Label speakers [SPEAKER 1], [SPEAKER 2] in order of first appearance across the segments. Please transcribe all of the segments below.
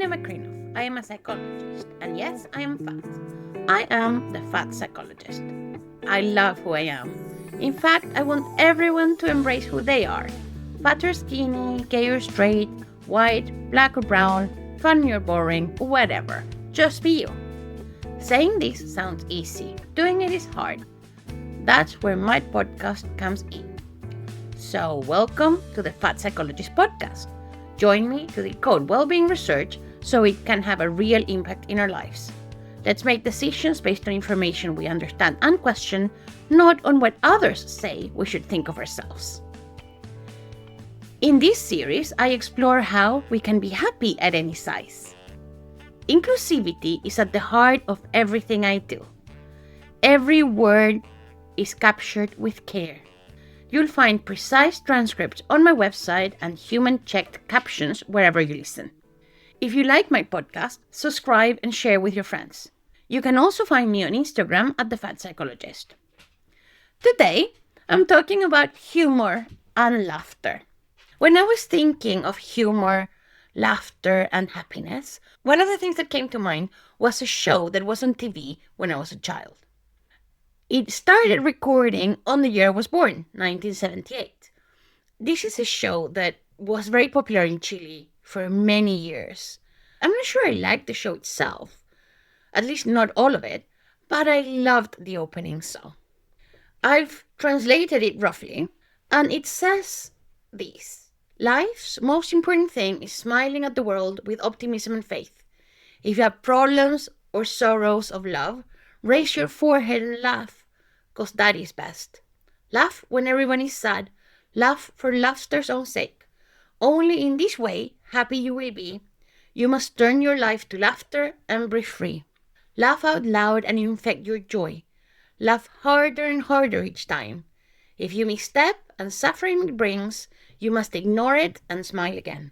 [SPEAKER 1] Ninna and I am a psychologist, and yes, I am fat. I am the Fat Psychologist. I love who I am. In fact, I want everyone to embrace who they are. Fat or skinny, gay or straight, white, black or brown, funny or boring, whatever. Just be you. Saying this sounds easy. Doing it is hard. That's where my podcast comes in. So, welcome to the Fat Psychologist podcast. Join me to decode well-being research so it can have a real impact in our lives. Let's make decisions based on information we understand and question, not on what others say we should think of ourselves. In this series, I explore how we can be happy at any size. Inclusivity is at the heart of everything I do. Every word is captured with care. You'll find precise transcripts on my website and human-checked captions wherever you listen. If you like my podcast, subscribe and share with your friends. You can also find me on Instagram at The Fat Psychologist. Today, I'm talking about humor and laughter. When I was thinking of humor, laughter, and happiness, one of the things that came to mind was a show that was on TV when I was a child. It started recording on the year I was born, 1978. This is a show that was very popular in Chile for many years. I'm not sure I liked the show itself, at least not all of it, but I loved the opening song. I've translated it roughly, and it says this: life's most important thing is smiling at the world with optimism and faith. If you have problems or sorrows of love, raise your forehead and laugh, 'cause that is best. Laugh when everyone is sad. Laugh for laughter's own sake. Only in this way, happy you will be. You must turn your life to laughter and breathe free. Laugh out loud and infect your joy. Laugh harder and harder each time. If you misstep and suffering it brings, you must ignore it and smile again.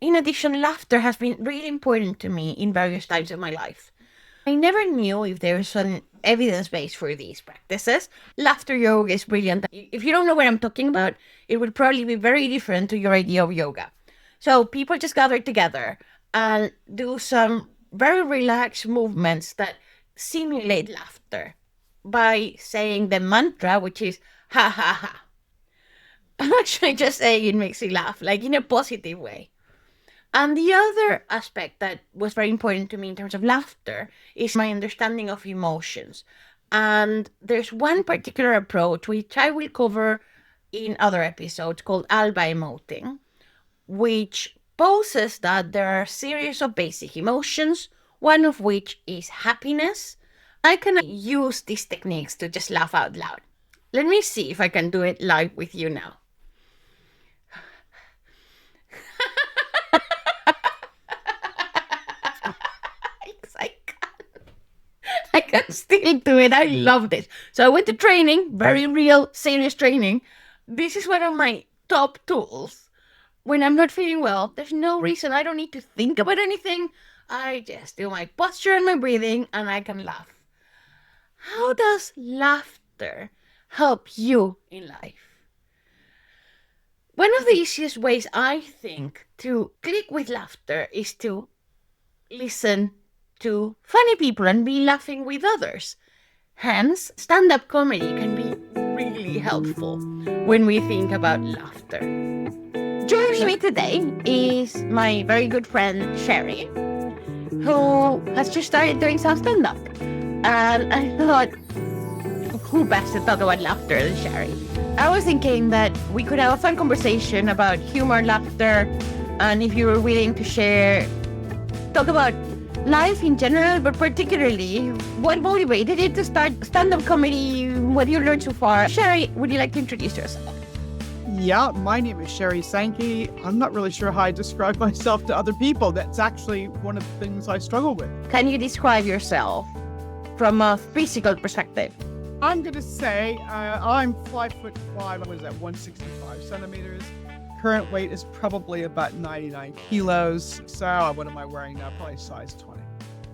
[SPEAKER 1] In addition, laughter has been really important to me in various times of my life. I never knew if there was an evidence base for these practices. Laughter yoga is brilliant. If you don't know what I'm talking about, it would probably be very different to your idea of yoga. So people just gather together and do some very relaxed movements that simulate laughter by saying the mantra, which is ha ha ha. I'm actually just saying it makes you laugh, like in a positive way. And the other aspect that was very important to me in terms of laughter is my understanding of emotions. And there's one particular approach which I will cover in other episodes called alba emoting, which poses that there are a series of basic emotions, one of which is happiness. I can use these techniques to just laugh out loud. Let me see if I can do it live with you now. I can still do it. I love this. So I went to training, very real, serious training. This is one of my top tools. When I'm not feeling well, there's no reason. I don't need to think about anything. I just do my posture and my breathing, and I can laugh. How does laughter help you in life? One of the easiest ways, I think, to click with laughter is to listen to funny people and be laughing with others. Hence, stand-up comedy can be really helpful when we think about laughter. Joining me today is my very good friend Sheri, who has just started doing some stand-up. And I thought, who best to talk about laughter than Sheri? I was thinking that we could have a fun conversation about humor, laughter, and if you were willing to share, talk about life in general, but particularly what motivated you to start stand-up comedy, what you learned so far. Sheri, would you like to introduce yourself?
[SPEAKER 2] Yeah, my name is Sheri Sankey. I'm not really sure how I describe myself to other people. That's actually one of the things I struggle with.
[SPEAKER 1] Can you describe yourself from a physical perspective?
[SPEAKER 2] I'm going to say I'm 5'5". What is that, 165 centimeters. Current weight is probably about 99 kilos. So what am I wearing now? Probably size 20.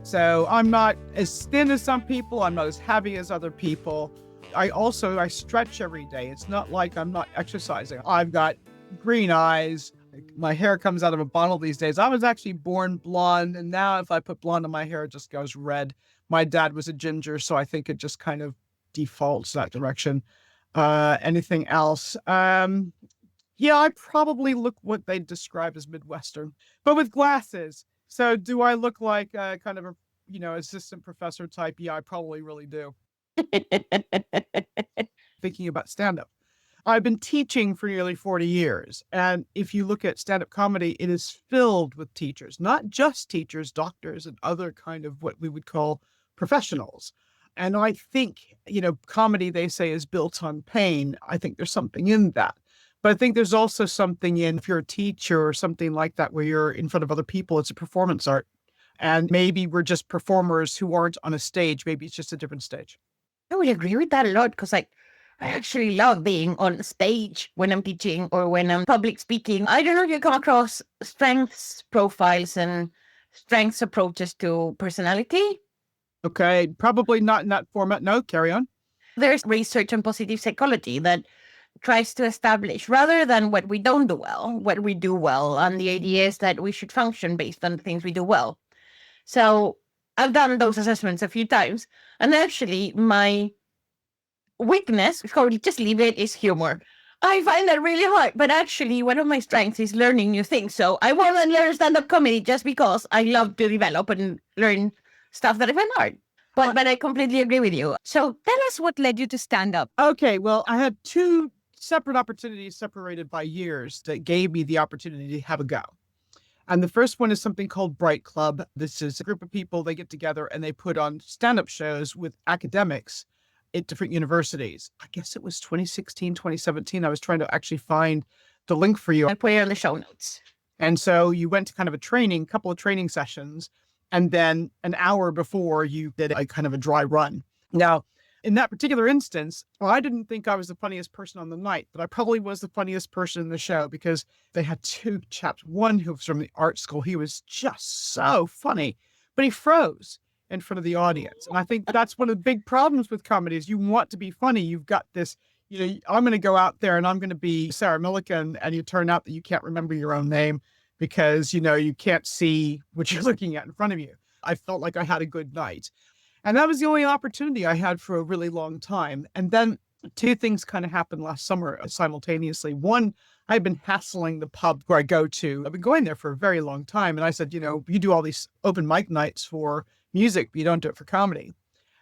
[SPEAKER 2] So I'm not as thin as some people. I'm not as heavy as other people. I stretch every day. It's not like I'm not exercising. I've got green eyes. My hair comes out of a bottle these days. I was actually born blonde, and now if I put blonde in my hair, it just goes red. My dad was a ginger, so I think it just kind of defaults that direction. Anything else? Yeah, I probably look what they describe as Midwestern, but with glasses. So do I look like kind of a, assistant professor type? Yeah, I probably really do. Thinking about stand-up. I've been teaching for nearly 40 years. And if you look at stand-up comedy, it is filled with teachers, not just teachers, doctors, and other kind of what we would call professionals. And I think, comedy, they say, is built on pain. I think there's something in that. But I think there's also something in, if you're a teacher or something like that, where you're in front of other people, it's a performance art. And maybe we're just performers who aren't on a stage. Maybe it's just a different stage.
[SPEAKER 1] I would agree with that a lot because I actually love being on stage when I'm teaching or when I'm public speaking. I don't know if you come across strengths profiles and strengths approaches to personality.
[SPEAKER 2] Okay, probably not in that format. No, carry on.
[SPEAKER 1] There's research on positive psychology that tries to establish, rather than what we don't do well, what we do well. And the idea is that we should function based on the things we do well. So I've done those assessments a few times. And actually, my weakness, probably just leave it, is humor. I find that really hard. But actually, one of my strengths is learning new things. So I want to learn stand-up comedy just because I love to develop and learn stuff that I find hard. But I completely agree with you. So tell us what led you to stand-up.
[SPEAKER 2] Okay, well, I had two separate opportunities separated by years that gave me the opportunity to have a go. And the first one is something called Bright Club. This is a group of people, they get together and they put on stand-up shows with academics at different universities. I guess it was 2016, 2017. I was trying to actually find the link for you.
[SPEAKER 1] I'll put it on the show notes.
[SPEAKER 2] And so you went to kind of a couple of training sessions, and then an hour before you did a kind of a dry run. Now, in that particular instance, I didn't think I was the funniest person on the night, but I probably was the funniest person in the show because they had two chaps. One who was from the art school. He was just so funny, but he froze in front of the audience. And I think that's one of the big problems with comedy is you want to be funny. You've got this, I'm going to go out there and I'm going to be Sarah Millican, and you turn out that you can't remember your own name because, you can't see what you're looking at in front of you. I felt like I had a good night. And that was the only opportunity I had for a really long time. And then two things kind of happened last summer simultaneously. One, I've been hassling the pub where I go to. I've been going there for a very long time. And I said, you do all these open mic nights for music, but you don't do it for comedy.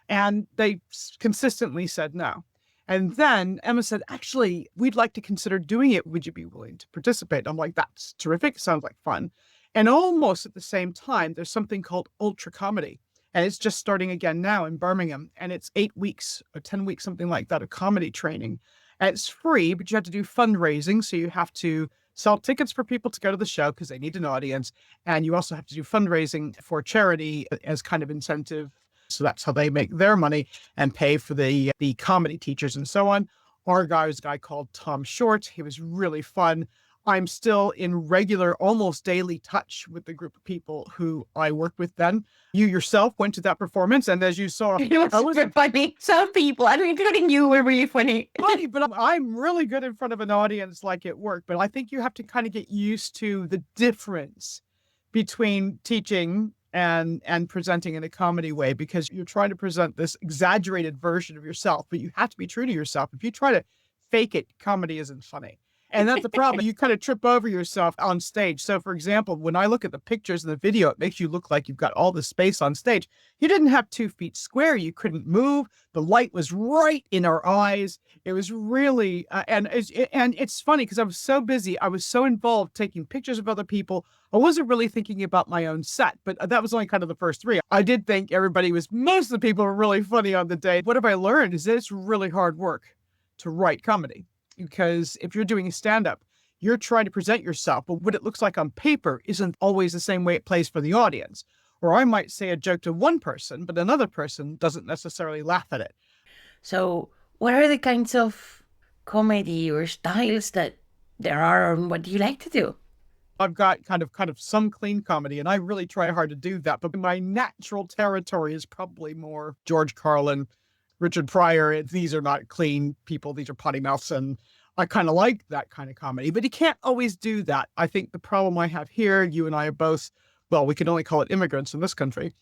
[SPEAKER 2] And they consistently said no. And then Emma said, actually, we'd like to consider doing it. Would you be willing to participate? I'm like, that's terrific. Sounds like fun. And almost at the same time, there's something called Ultra Comedy. And it's just starting again now in Birmingham. And it's 8 weeks or 10 weeks, something like that, of comedy training. And it's free, but you have to do fundraising. So you have to sell tickets for people to go to the show because they need an audience. And you also have to do fundraising for charity as kind of incentive. So that's how they make their money and pay for the comedy teachers and so on. Our guy was a guy called Tom Short. He was really fun. I'm still in regular, almost daily touch with the group of people who I worked with then. You yourself went to that performance, and as you saw,
[SPEAKER 1] it was super funny. Some people, including you, were really funny.
[SPEAKER 2] But I'm really good in front of an audience like at work. But I think you have to kind of get used to the difference between teaching and presenting in a comedy way, because you're trying to present this exaggerated version of yourself, but you have to be true to yourself. If you try to fake it, comedy isn't funny. And that's the problem. You kind of trip over yourself on stage. So, for example, when I look at the pictures in the video, it makes you look like you've got all this space on stage. You didn't have 2 feet square. You couldn't move. The light was right in our eyes. It was really, and it's funny because I was so busy. I was so involved taking pictures of other people. I wasn't really thinking about my own set, but that was only kind of the first 3. I did think most of the people were really funny on the day. What have I learned is that it's really hard work to write comedy. Because if you're doing a stand-up, you're trying to present yourself, but what it looks like on paper isn't always the same way it plays for the audience. Or I might say a joke to one person, but another person doesn't necessarily laugh at it.
[SPEAKER 1] So what are the kinds of comedy or styles that there are, and what do you like to do?
[SPEAKER 2] I've got kind of some clean comedy, and I really try hard to do that. But my natural territory is probably more George Carlin, Richard Pryor. These are not clean people. These are potty mouths. And I kind of like that kind of comedy, but he can't always do that. I think the problem I have here, you and I are both, well, we can only call it immigrants in this country.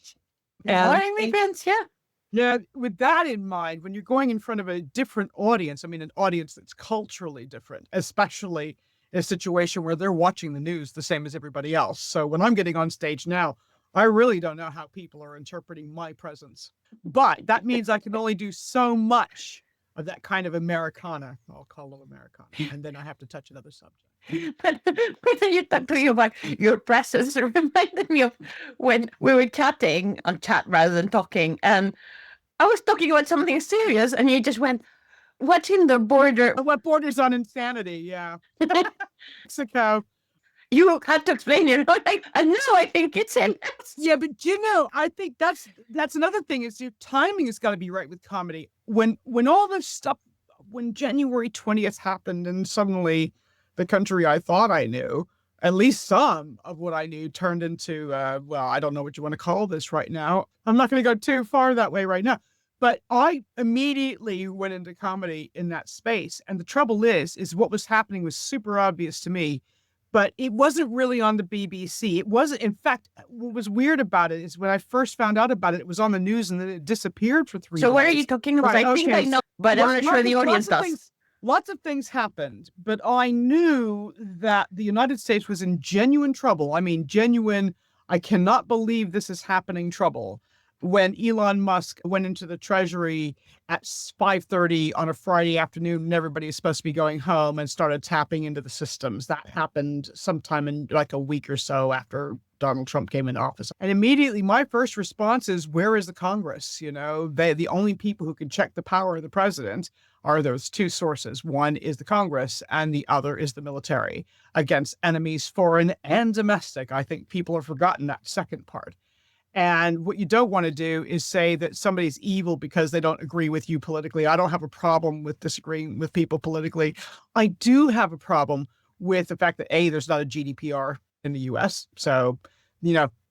[SPEAKER 1] Or immigrants, yeah.
[SPEAKER 2] Yeah, with that in mind, when you're going in front of a different audience, I mean, an audience that's culturally different, especially in a situation where they're watching the news the same as everybody else. So when I'm getting on stage now, I really don't know how people are interpreting my presence. But that means I can only do so much of that kind of Americana. I'll call it Americana. And then I have to touch another subject.
[SPEAKER 1] But when you talk to you about your presence, it reminded me of when we were chatting on chat rather than talking. And I was talking about something serious, and you just went, what's in the border?
[SPEAKER 2] What borders on insanity? Yeah. Mexico.
[SPEAKER 1] You had to explain it. Like, and now I think it's in.
[SPEAKER 2] Yeah, but I think that's another thing is your timing has got to be right with comedy. When all this stuff, when January 20th happened and suddenly the country I thought I knew, at least some of what I knew turned into, well, I don't know what you want to call this right now. I'm not going to go too far that way right now. But I immediately went into comedy in that space. And the trouble is what was happening was super obvious to me. But it wasn't really on the BBC. It wasn't. In fact, what was weird about it is when I first found out about it, it was on the news and then it disappeared for 3 days.
[SPEAKER 1] So what are you talking about?
[SPEAKER 2] Right,
[SPEAKER 1] I think I know, but I'm not sure the audience does.
[SPEAKER 2] Lots of things happened, but I knew that the United States was in genuine trouble. I mean, genuine, I cannot believe this is happening trouble. When Elon Musk went into the Treasury at 5:30 on a Friday afternoon and everybody is supposed to be going home and started tapping into the systems. That happened sometime in like a week or so after Donald Trump came into office. And immediately my first response is, where is the Congress? You know, the only people who can check the power of the president are those two sources. One is the Congress and the other is the military against enemies, foreign and domestic. I think people have forgotten that second part. And what you don't want to do is say that somebody's evil because they don't agree with you politically. I don't have a problem with disagreeing with people politically. I do have a problem with the fact that, A, there's not a GDPR in the US. So,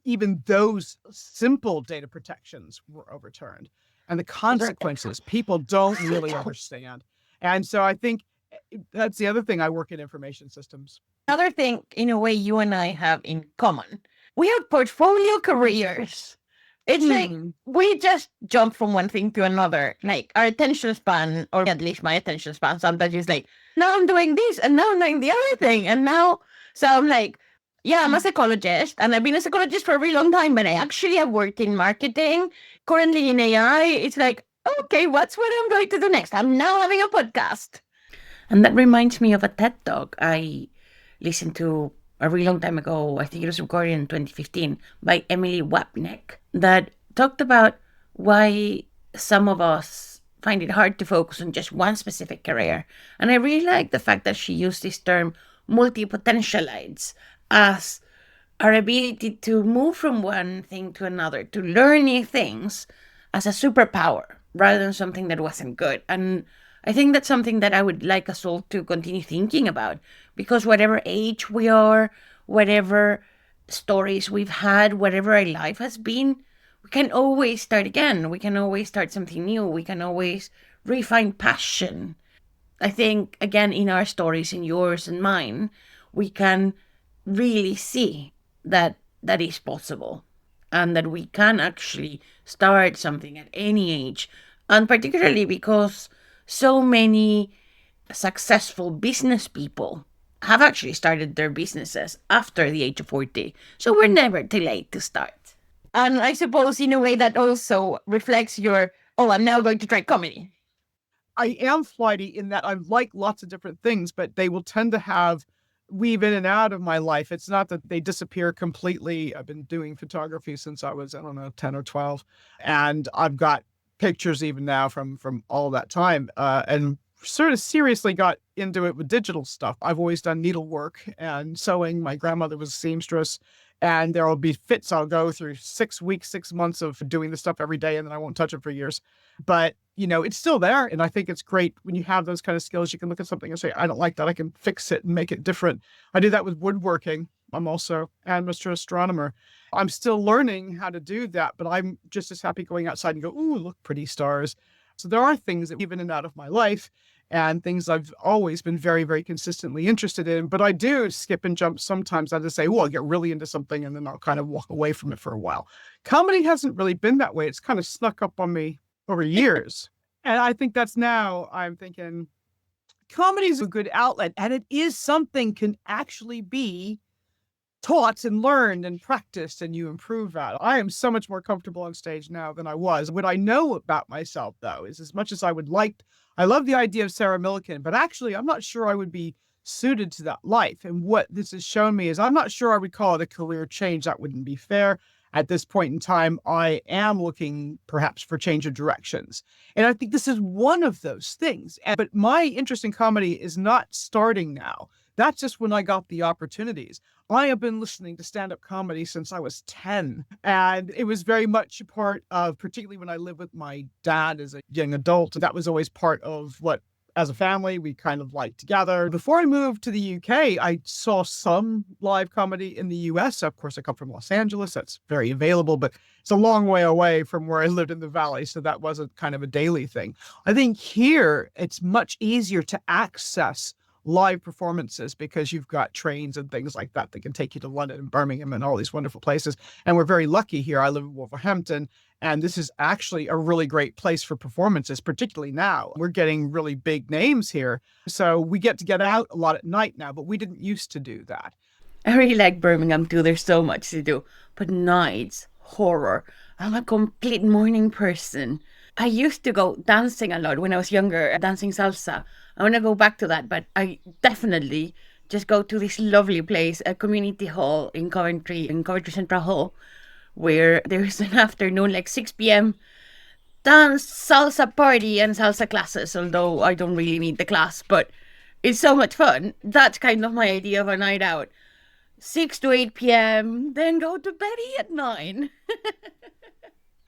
[SPEAKER 2] even those simple data protections were overturned. And the consequences, people don't really understand. And so I think that's the other thing. I work in information systems.
[SPEAKER 1] Another thing, in a way, you and I have in common. We have portfolio careers. It's like we just jump from one thing to another. Like our attention span, or at least my attention span, sometimes is like, now I'm doing this and now I'm doing the other thing. And now, so I'm like, yeah, I'm a psychologist and I've been a psychologist for a really long time, but I actually have worked in marketing, currently in AI. It's like, okay, what's what I'm going to do next? I'm now having a podcast. And that reminds me of a TED Talk I listened to a really long time ago. I think it was recorded in 2015 by Emily Wapnick, that talked about why some of us find it hard to focus on just one specific career. And I really like the fact that she used this term multipotentialites as our ability to move from one thing to another, to learn new things as a superpower rather than something that wasn't good. And I think that's something that I would like us all to continue thinking about, because whatever age we are, whatever stories we've had, whatever our life has been, we can always start again. We can always start something new. We can always refine passion. I think, again, in our stories, in yours and mine, we can really see that that is possible and that we can actually start something at any age. And particularly because so many successful business people have actually started their businesses after the age of 40. So we're never too late to start. And I suppose in a way that also reflects your, I'm now going to try comedy.
[SPEAKER 2] I am flighty in that I like lots of different things, but they will tend to weave in and out of my life. It's not that they disappear completely. I've been doing photography since I was, 10 or 12. And I've got pictures even now from all that time, and sort of seriously got into it with digital stuff. I've always done needlework and sewing. My grandmother was a seamstress, and there will be fits. I'll go through 6 weeks, 6 months of doing this stuff every day, and then I won't touch it for years. But, it's still there. And I think it's great when you have those kind of skills. You can look at something and say, I don't like that. I can fix it and make it different. I do that with woodworking. I'm also an amateur astronomer. I'm still learning how to do that, but I'm just as happy going outside and go, ooh, look, pretty stars. So there are things that weave in and out of my life. and things I've always been very, very consistently interested in. But I do skip and jump sometimes. I just say, well, I'll get really into something and then I'll kind of walk away from it for a while. Comedy hasn't really been that way. It's kind of snuck up on me over years. And I think that's now I'm thinking comedy is a good outlet, and it is something can actually be taught and learned and practiced, and you improve at. I am so much more comfortable on stage now than I was. What I know about myself, though, is as much as I would like, I love the idea of Sarah Millican, but actually I'm not sure I would be suited to that life. And what this has shown me is I'm not sure I would call it a career change. That wouldn't be fair. At this point in time, I am looking perhaps for change of directions. And I think this is one of those things. But my interest in comedy is not starting now. That's just when I got the opportunities. I have been listening to stand-up comedy since I was 10. And it was very much a part of, particularly when I lived with my dad as a young adult, that was always part of what, as a family, we kind of liked together. Before I moved to the UK, I saw some live comedy in the US. Of course, I come from Los Angeles. That's very available, but it's a long way away from where I lived in the Valley. So that wasn't kind of a daily thing. I think here, it's much easier to access live performances because you've got trains and things like that that can take you to London and Birmingham and all these wonderful places. And we're very lucky here. I live in Wolverhampton, and this is actually a really great place for performances, particularly now. We're getting really big names here. So we get to get out a lot at night now, but we didn't used to do that.
[SPEAKER 1] I really like Birmingham too. There's so much to do. But nights, horror. I'm a complete morning person. I used to go dancing a lot when I was younger, dancing salsa. I want to go back to that, but I definitely just go to this lovely place, a community hall in Coventry Central Hall, where there's an afternoon, like 6 p.m., dance, salsa party and salsa classes, although I don't really need the class, but it's so much fun. That's kind of my idea of a night out. 6 to 8 p.m., then go to bed at 9.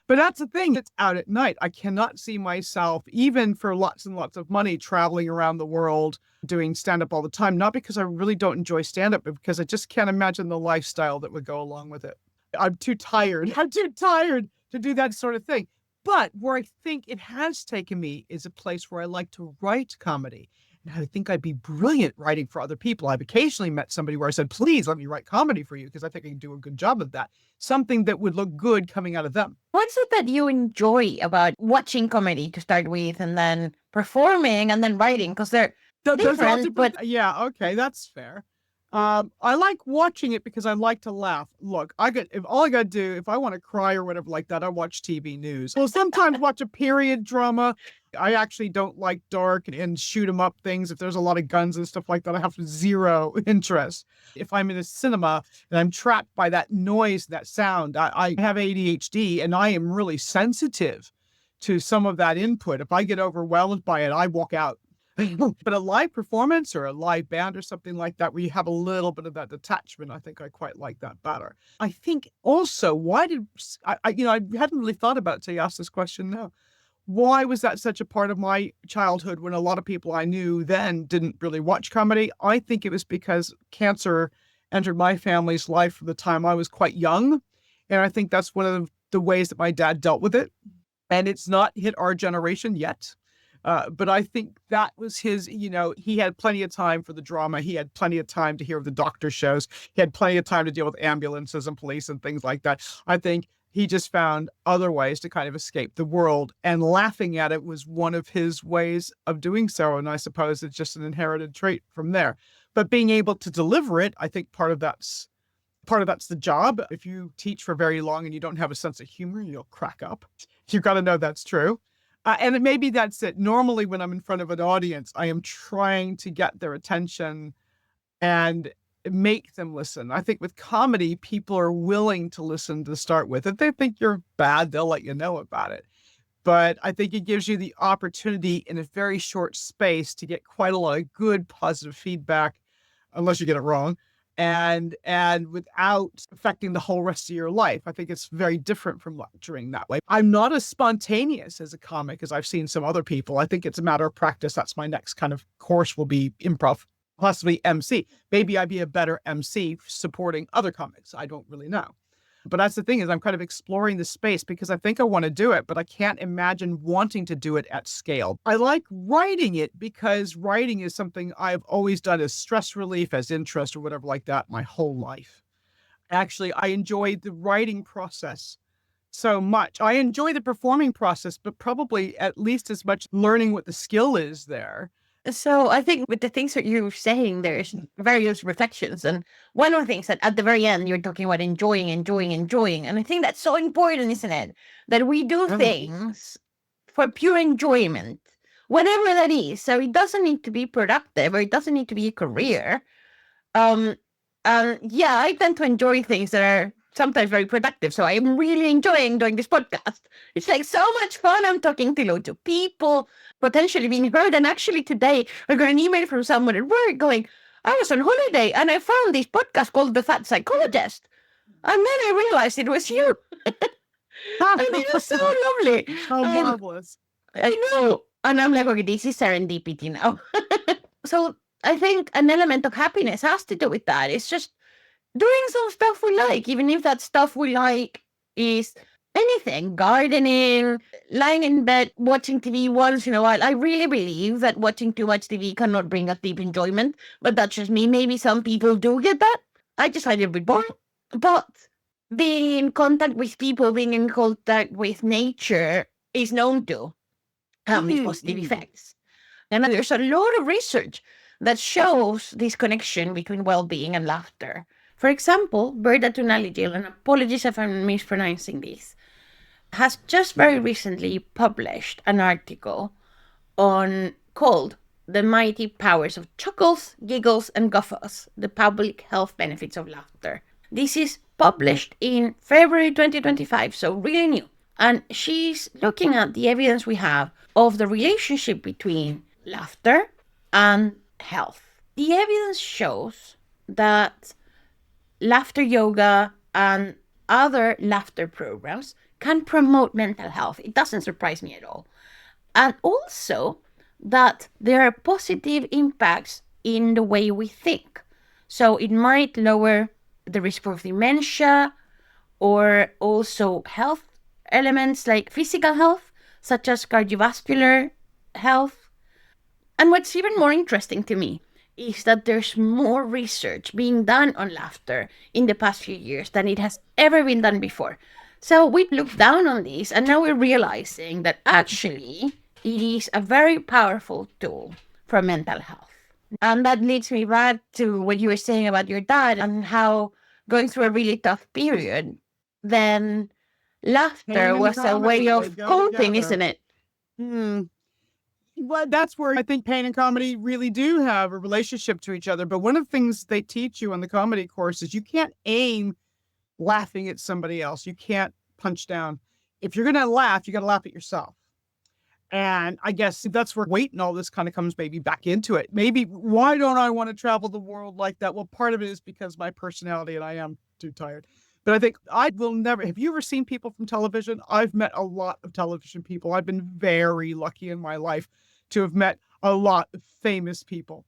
[SPEAKER 2] But that's the thing, it's out at night. I cannot see myself, even for lots and lots of money, traveling around the world, doing stand-up all the time. Not because I really don't enjoy stand-up, but because I just can't imagine the lifestyle that would go along with it. I'm too tired. I'm too tired to do that sort of thing. But where I think it has taken me is a place where I like to write comedy. And I think I'd be brilliant writing for other people. I've occasionally met somebody where I said, please let me write comedy for you because I think I can do a good job of that. Something that would look good coming out of them.
[SPEAKER 3] What's it that you enjoy about watching comedy to start with and then performing and then writing? Because they're different, but
[SPEAKER 2] yeah, okay, that's fair. I like watching it because I like to laugh. Look, if I want to cry or whatever like that, I watch TV news. Well, sometimes watch a period drama. I actually don't like dark and shoot 'em up things. If there's a lot of guns and stuff like that, I have zero interest. If I'm in a cinema and I'm trapped by that noise, that sound, I have ADHD and I am really sensitive to some of that input. If I get overwhelmed by it, I walk out. But a live performance or a live band or something like that, where you have a little bit of that detachment, I think I quite like that better. I think also, why did I hadn't really thought about it until you asked this question now. Why was that such a part of my childhood when a lot of people I knew then didn't really watch comedy? I think it was because cancer entered my family's life from the time I was quite young. And I think that's one of the ways that my dad dealt with it. And it's not hit our generation yet. But I think that was his, he had plenty of time for the drama. He had plenty of time to hear the doctor shows. He had plenty of time to deal with ambulances and police and things like that. I think he just found other ways to kind of escape the world, and laughing at it was one of his ways of doing so. And I suppose it's just an inherited trait from there. But being able to deliver it, I think part of that's the job. If you teach for very long and you don't have a sense of humor, you'll crack up. You've got to know that's true. And maybe that's it. Normally, when I'm in front of an audience, I am trying to get their attention and make them listen. I think with comedy, people are willing to listen to start with. If they think you're bad, they'll let you know about it. But I think it gives you the opportunity in a very short space to get quite a lot of good, positive feedback, unless you get it wrong. And without affecting the whole rest of your life. I think it's very different from lecturing that way. I'm not as spontaneous as a comic as I've seen some other people. I think it's a matter of practice. That's my next kind of course will be improv, possibly MC. Maybe I'd be a better MC supporting other comics. I don't really know. But that's the thing is I'm kind of exploring the space because I think I want to do it, but I can't imagine wanting to do it at scale. I like writing it because writing is something I've always done as stress relief, as interest or whatever like that my whole life. Actually, I enjoy the writing process so much. I enjoy the performing process, but probably at least as much learning what the skill is there.
[SPEAKER 3] So I think with the things that you're saying, there's various reflections. And one of the things that at the very end, you're talking about enjoying. And I think that's so important, isn't it? That we do things for pure enjoyment, whatever that is. So it doesn't need to be productive or it doesn't need to be a career. Yeah, I tend to enjoy things that are sometimes very productive. So I'm really enjoying doing this podcast. It's like so much fun. I'm talking to loads of people, potentially being heard. And actually today I got an email from someone at work going, I was on holiday and I found this podcast called The Fat Psychologist. And then I realized it was you. And it was so lovely.
[SPEAKER 2] How marvelous.
[SPEAKER 3] I know. And I'm like, okay, this is serendipity now. So I think an element of happiness has to do with that. It's just doing some stuff we like, even if that stuff we like is anything, gardening, lying in bed, watching TV once in a while. I really believe that watching too much TV cannot bring us deep enjoyment, but that's just me. Maybe some people do get that. I just find it a bit boring. But being in contact with people, being in contact with nature is known to have these positive effects. And there's a lot of research that shows this connection between well-being and laughter.
[SPEAKER 1] For example, Berta Tunali-Gill, and apologies if I'm mispronouncing this, has just very recently published an article called The Mighty Powers of Chuckles, Giggles, and Guffaws, the Public Health Benefits of Laughter. This is published in February 2025, so really new. And she's looking at the evidence we have of the relationship between laughter and health. The evidence shows that laughter yoga and other laughter programs can promote mental health. It doesn't surprise me at all. And also that there are positive impacts in the way we think. So it might lower the risk of dementia or also health elements like physical health, such as cardiovascular health. And what's even more interesting to me is that there's more research being done on laughter in the past few years than it has ever been done before. So we looked down on this and now we're realizing that actually it is a very powerful tool for mental health.
[SPEAKER 3] And that leads me back to what you were saying about your dad and how going through a really tough period, then laughter was a way of coping, isn't it?
[SPEAKER 2] Well, that's where I think pain and comedy really do have a relationship to each other. But one of the things they teach you on the comedy course is you can't aim laughing at somebody else. You can't punch down. If you're going to laugh, you got to laugh at yourself. And I guess that's where weight and all this kind of comes maybe back into it. Maybe why don't I want to travel the world like that? Well, part of it is because my personality and I am too tired. But I think I will never, have you ever seen people from television? I've met a lot of television people. I've been very lucky in my life to have met a lot of famous people.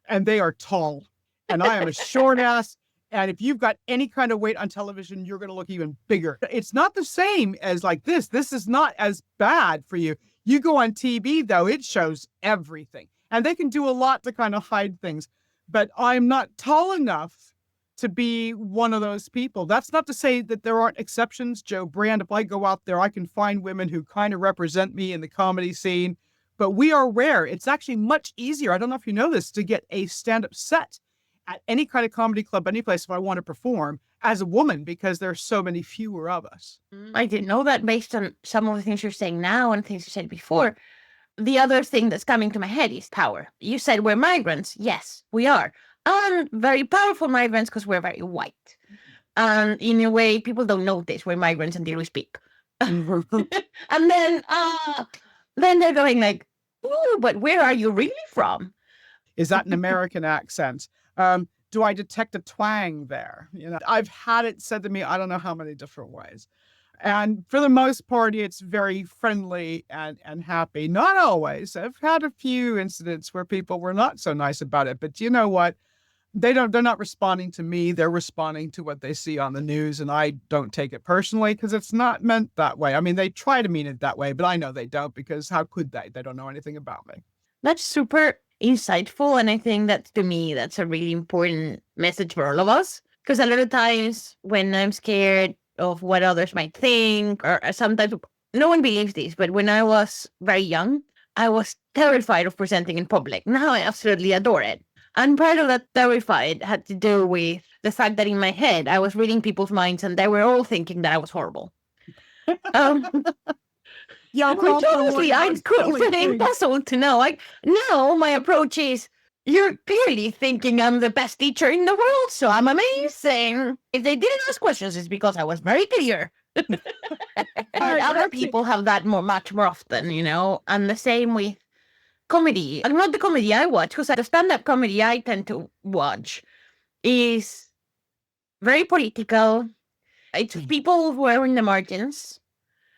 [SPEAKER 2] And they are tall. And I am a short ass. And if you've got any kind of weight on television, you're going to look even bigger. It's not the same as like this. This is not as bad for you. You go on TV, though, it shows everything. And they can do a lot to kind of hide things. But I'm not tall enough to be one of those people. That's not to say that there aren't exceptions. Joe Brand, if I go out there, I can find women who kind of represent me in the comedy scene. But we are rare. It's actually much easier, I don't know if you know this, to get a stand-up set at any kind of comedy club, any place if I want to perform as a woman, because there are so many fewer of us.
[SPEAKER 3] I didn't know that based on some of the things you're saying now and things you said before. The other thing that's coming to my head is power. You said we're migrants. Yes, we are. And very powerful migrants because we're very white. And in a way, people don't notice we're migrants until we speak. And then they're going like, "Ooh, but where are you really from?"
[SPEAKER 2] Is that an American accent? Do I detect a twang there? You know, I've had it said to me, I don't know how many different ways. And for the most part, it's very friendly and happy. Not always. I've had a few incidents where people were not so nice about it. But you know what? they're not responding to me. They're responding to what they see on the news. And I don't take it personally because it's not meant that way. I mean, they try to mean it that way, but I know they don't, because how could they? They don't know anything about me.
[SPEAKER 3] That's super insightful. And I think that, to me, that's a really important message for all of us. Because a lot of times when I'm scared of what others might think, or sometimes no one believes this, but when I was very young, I was terrified of presenting in public. Now I absolutely adore it. And part of that terrified had to do with the fact that in my head, I was reading people's minds and they were all thinking that I was horrible.
[SPEAKER 2] Yeah,
[SPEAKER 3] which honestly, I couldn't impossible to know. Like, now my approach is, you're clearly thinking I'm the best teacher in the world, so I'm amazing. If they didn't ask questions, it's because I was very clear. And other people have that much more often, you know, and the same with comedy. And not the comedy I watch, because the stand-up comedy I tend to watch is very political. It's people who are in the margins.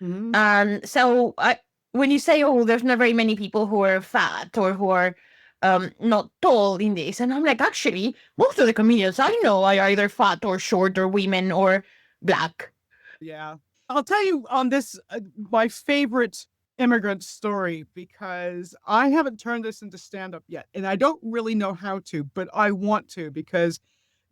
[SPEAKER 2] Mhm.
[SPEAKER 3] And so when you say, oh, there's not very many people who are fat or who are not tall in this, and I'm like, actually, most of the comedians I know are either fat or short or women or black.
[SPEAKER 2] Yeah. I'll tell you on this, my favorite immigrant story, because I haven't turned this into stand-up yet. And I don't really know how to, but I want to, because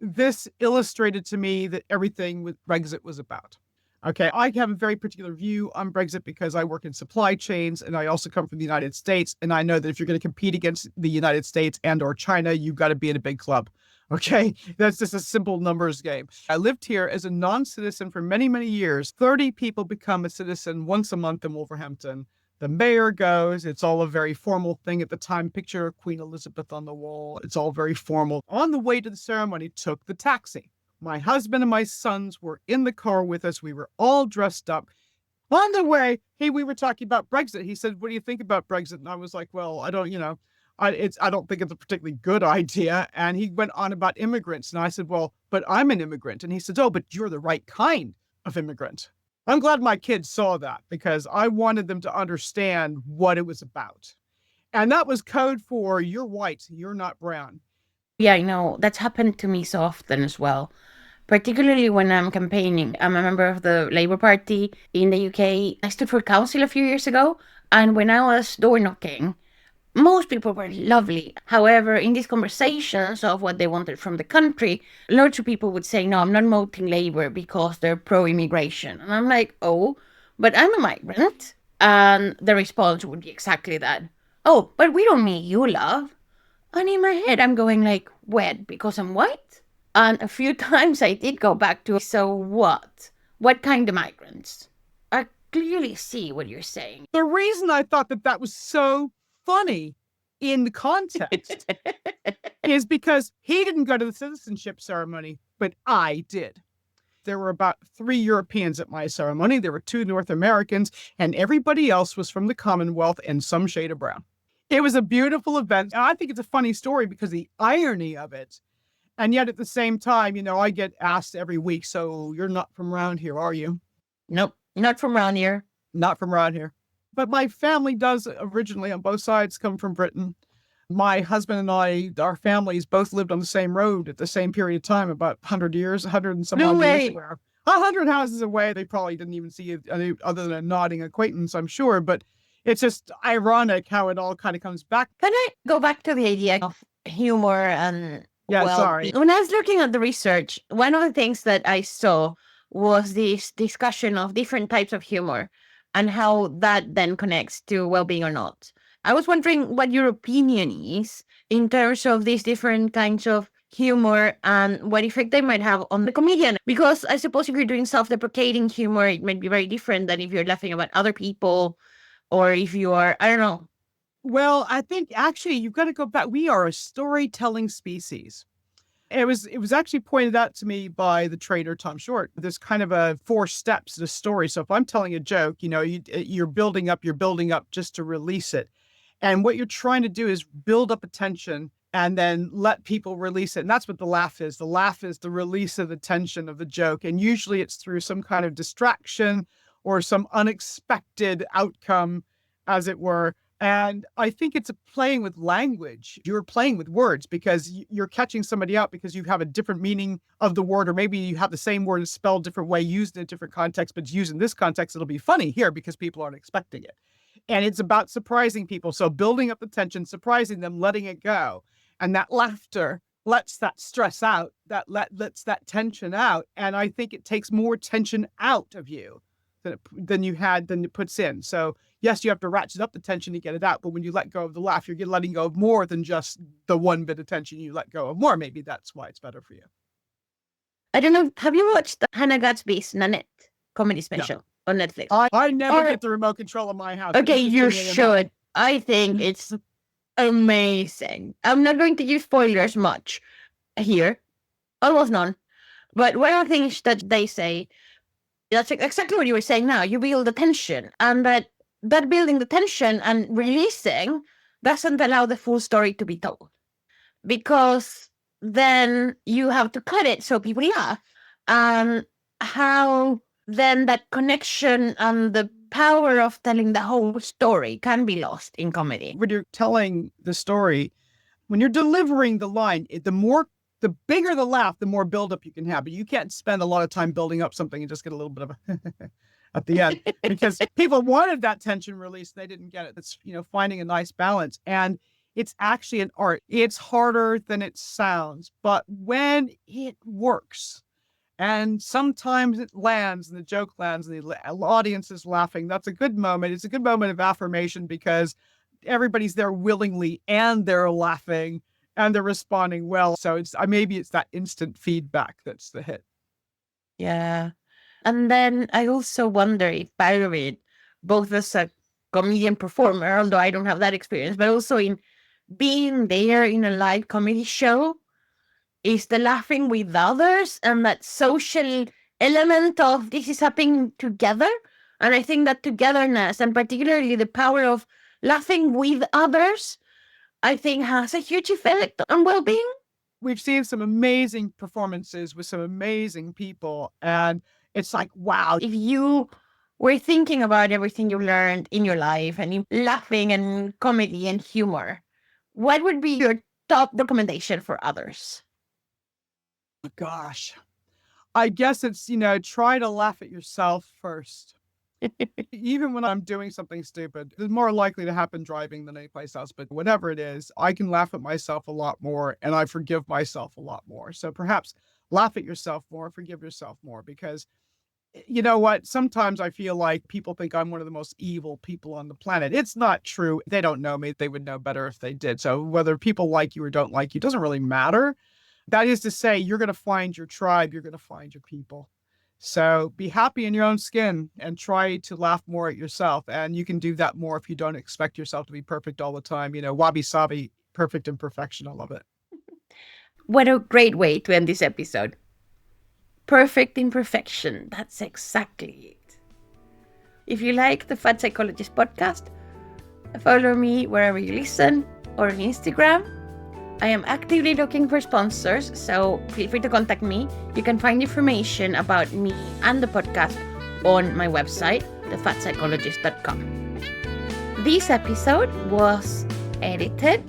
[SPEAKER 2] this illustrated to me that everything with Brexit was about. Okay, I have a very particular view on Brexit because I work in supply chains and I also come from the United States. And I know that if you're going to compete against the United States and or China, you've got to be in a big club. Okay, that's just a simple numbers game. I lived here as a non-citizen for many, many years. 30 people become a citizen once a month in Wolverhampton. The mayor goes. It's all a very formal thing at the time. Picture Queen Elizabeth on the wall. It's all very formal. On the way to the ceremony, took the taxi. My husband and my sons were in the car with us. We were all dressed up. On the way, we were talking about Brexit. He said, what do you think about Brexit? And I was like, well, I don't think it's a particularly good idea. And he went on about immigrants. And I said, well, but I'm an immigrant. And he said, oh, but you're the right kind of immigrant. I'm glad my kids saw that, because I wanted them to understand what it was about. And that was code for, you're white, you're not brown.
[SPEAKER 3] Yeah, I know. That's happened to me so often as well, particularly when I'm campaigning. I'm a member of the Labour Party in the UK. I stood for council a few years ago, and when I was door knocking, most people were lovely. However, in these conversations of what they wanted from the country, lots of people would say, no, I'm not voting Labour because they're pro-immigration. And I'm like, oh, but I'm a migrant. And the response would be exactly that. Oh, but we don't need you, love. And in my head, I'm going like, what, because I'm white? And a few times I did go back to, so what? What kind of migrants? I clearly see what you're saying.
[SPEAKER 2] The reason I thought that was so funny in the context is because he didn't go to the citizenship ceremony, but I did. There were about 3 Europeans at my ceremony. There were 2 North Americans, and everybody else was from the Commonwealth and some shade of brown. It was a beautiful event. And I think it's a funny story because the irony of it. And yet at the same time, you know, I get asked every week, so you're not from around here, are you?
[SPEAKER 3] Nope, not from around here.
[SPEAKER 2] Not from around here. But my family does originally on both sides come from Britain. My husband and I, our families both lived on the same road at the same period of time, about 100 years, 100 and some odd years. 100 houses away. They probably didn't even see it other than a nodding acquaintance, I'm sure. But it's just ironic how it all kind of comes back.
[SPEAKER 3] Can I go back to the idea of humor and...
[SPEAKER 2] Yeah,
[SPEAKER 3] well,
[SPEAKER 2] sorry.
[SPEAKER 3] When I was looking at the research, one of the things that I saw was this discussion of different types of humor and how that then connects to well-being or not. I was wondering what your opinion is in terms of these different kinds of humor and what effect they might have on the comedian. Because I suppose if you're doing self-deprecating humor, it might be very different than if you're laughing about other people or if you are, I don't know.
[SPEAKER 2] Well, I think actually you've got to go back. We are a storytelling species. It was actually pointed out to me by the trader, Tom Short. There's kind of a 4 steps to the story. So if I'm telling a joke, you know, you're building up just to release it. And what you're trying to do is build up attention and then let people release it. And that's what the laugh is. The laugh is the release of the tension of the joke. And usually it's through some kind of distraction or some unexpected outcome, as it were. And I think it's playing with language. You're playing with words because you're catching somebody out because you have a different meaning of the word, or maybe you have the same word spelled a different way, used in a different context, but used in this context, it'll be funny here because people aren't expecting it. And it's about surprising people. So building up the tension, surprising them, letting it go. And that laughter lets that stress out, lets that tension out. And I think it takes more tension out of you than it puts in. So yes, you have to ratchet up the tension to get it out. But when you let go of the laugh, you're letting go of more than just the one bit of tension. You let go of more. Maybe that's why it's better for you.
[SPEAKER 3] I don't know. Have you watched Hannah Gadsby's Nanette comedy special on Netflix?
[SPEAKER 2] I never get the remote control of my house.
[SPEAKER 3] Okay, you should. I think it's amazing. I'm not going to use spoilers much here. Almost none. But one of the things that they say, that's exactly what you were saying now. You build the tension, and that building the tension and releasing doesn't allow the full story to be told, because then you have to cut it so people laugh. And how then that connection and the power of telling the whole story can be lost in comedy.
[SPEAKER 2] When you're telling the story, when you're delivering the line, the bigger the laugh, the more buildup you can have. But you can't spend a lot of time building up something and just get a little bit of a at the end, because people wanted that tension released. They didn't get it. It's, finding a nice balance. And it's actually an art. It's harder than it sounds. But when it works, and sometimes it lands and the joke lands and the audience is laughing, that's a good moment. It's a good moment of affirmation because everybody's there willingly and they're laughing and they're responding well. So maybe it's that instant feedback that's the hit.
[SPEAKER 3] Yeah. And then I also wonder if part of it, both as a comedian performer, although I don't have that experience, but also in being there in a live comedy show, is the laughing with others and that social element of this is happening together. And I think that togetherness, and particularly the power of laughing with others, I think has a huge effect on well-being.
[SPEAKER 2] We've seen some amazing performances with some amazing people. And it's like, wow.
[SPEAKER 3] If you were thinking about everything you learned in your life and laughing and comedy and humor, what would be your top recommendation for others?
[SPEAKER 2] Gosh, I guess it's, try to laugh at yourself first. Even when I'm doing something stupid, it's more likely to happen driving than anyplace else. But whatever it is, I can laugh at myself a lot more and I forgive myself a lot more. So perhaps laugh at yourself more, forgive yourself more, because you know what? Sometimes I feel like people think I'm one of the most evil people on the planet. It's not true. They don't know me. They would know better if they did. So whether people like you or don't like you doesn't really matter. That is to say, you're going to find your tribe. You're going to find your people. So be happy in your own skin and try to laugh more at yourself. And you can do that more if you don't expect yourself to be perfect all the time. Wabi-sabi, perfect imperfection. I love it.
[SPEAKER 1] What a great way to end this episode. Perfect imperfection. That's exactly it. If you like the Fat Psychologist podcast, follow me wherever you listen or on Instagram. I am actively looking for sponsors, so feel free to contact me. You can find information about me and the podcast on my website, thefatpsychologist.com. This episode was edited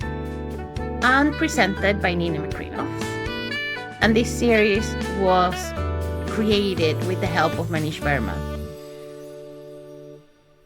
[SPEAKER 1] and presented by Ninna and Sheri, and this series was created with the help of Manish Verma.